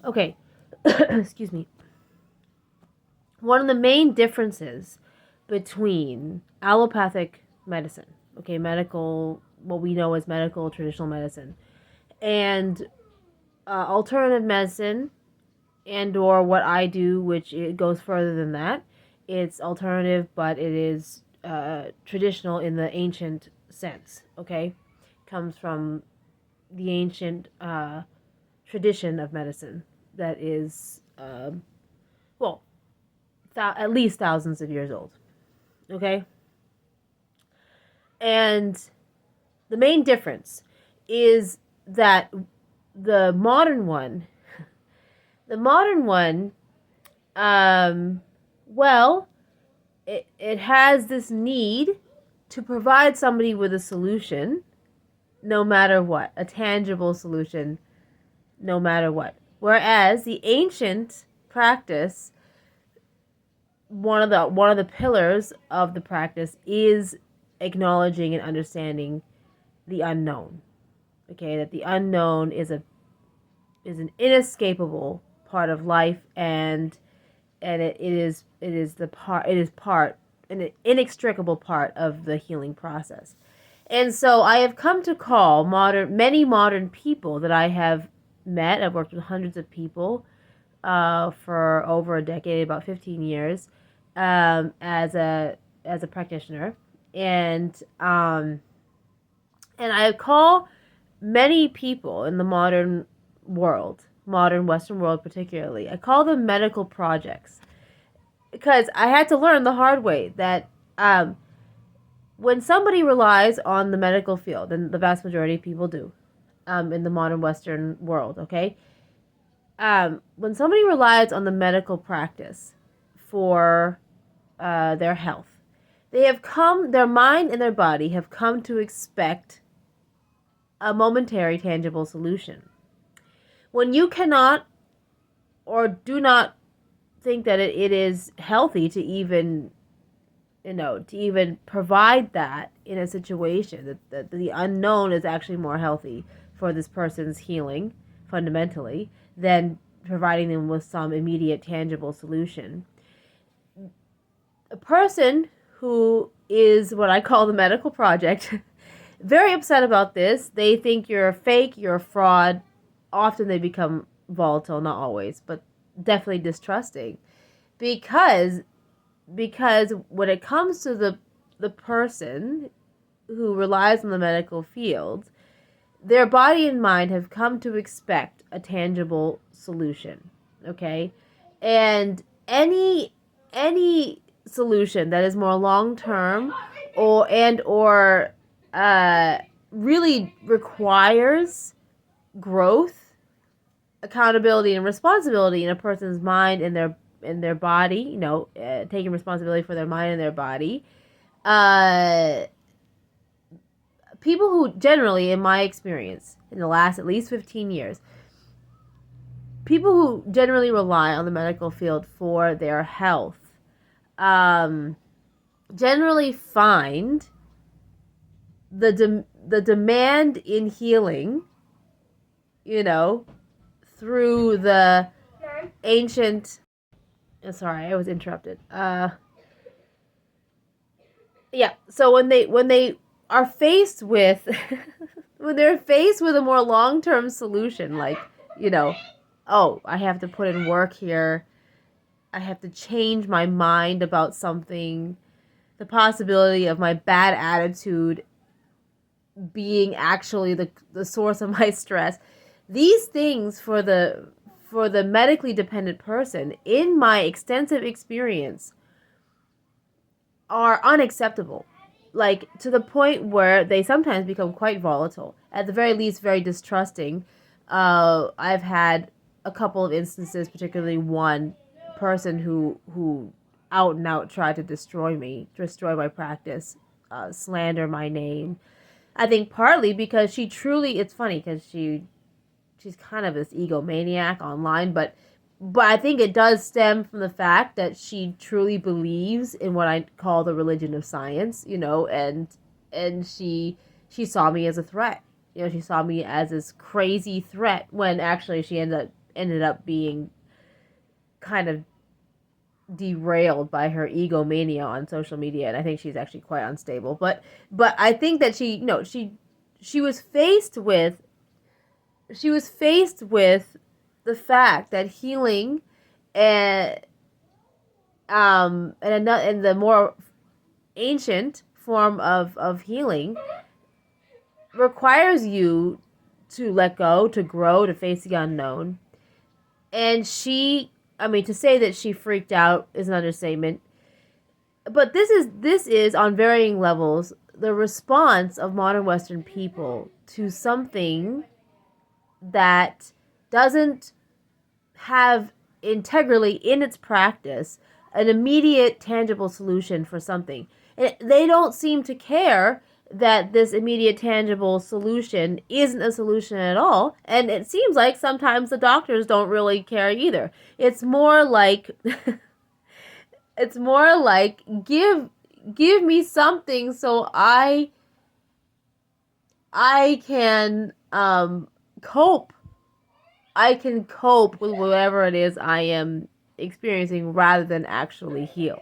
Okay, excuse me. One of the main differences between allopathic medicine, okay, medical, what we know as medical traditional medicine, and alternative medicine, and or what I do, which it goes further than that. It's alternative, but it is traditional in the ancient sense. Okay, comes from the ancient tradition of medicine that is well, at least thousands of years old. Okay, and the main difference is that the modern one, the modern one, um, well, it has this need to provide somebody with a solution no matter what, a tangible solution no matter what. Whereas the ancient practice, one of the pillars of the practice is acknowledging and understanding the unknown. Okay, that the unknown is an inescapable part of life, and it is part an inextricable part of the healing process. And so I have come to call many modern people that I have met. I've worked with hundreds of people for over a decade, about 15 years, as a practitioner, and I call many people in the modern Western world particularly, I call them medical projects because I had to learn the hard way that when somebody relies on the medical field, and the vast majority of people do in the modern Western world, okay, when somebody relies on the medical practice for their health, their mind and their body have come to expect a momentary tangible solution. When you cannot or do not think that it is healthy to even provide that in a situation that the unknown is actually more healthy for this person's healing fundamentally than providing them with some immediate tangible solution. A person who is what I call the medical project very upset about this. They think you're a fake, you're a fraud. Often they become volatile, not always, but definitely distrusting because when it comes to the person who relies on the medical field, their body and mind have come to expect a tangible solution. Okay, and any solution that is more long term or really requires growth, accountability, and responsibility in a person's mind and their body, taking responsibility for their mind and their body. Uh, People who generally, in my experience, in the last at least 15 years, people who generally rely on the medical field for their health, um, generally find the demand in healing, through the ancient. Sorry, I was interrupted. Yeah. So when they are faced with when they're faced with a more long term solution, like you know, oh, I have to put in work here. I have to change my mind about something. The possibility of my bad attitude being actually the source of my stress. These things for the medically dependent person, in my extensive experience, are unacceptable. Like to the point where they sometimes become quite volatile. At the very least, very distrusting. I've had a couple of instances, particularly one person who out and out tried to destroy my practice, slander my name. I think partly because she truly, it's funny because she's kind of this egomaniac online, but I think it does stem from the fact that she truly believes in what I call the religion of science, and she saw me as a threat. She saw me as this crazy threat when actually she ended up ended up being kind of derailed by her egomania on social media, and I think she's actually quite unstable. But I think that she was faced with the fact that healing and and the more ancient form of healing requires you to let go, to grow, to face the unknown. And to say that she freaked out is an understatement. But this is on varying levels the response of modern Western people to something that doesn't have integrally in its practice an immediate tangible solution for something. They don't seem to care that this immediate tangible solution isn't a solution at all, and it seems like sometimes the doctors don't really care either. It's more like give me something so I can cope. I can cope with whatever it is I am experiencing rather than actually heal.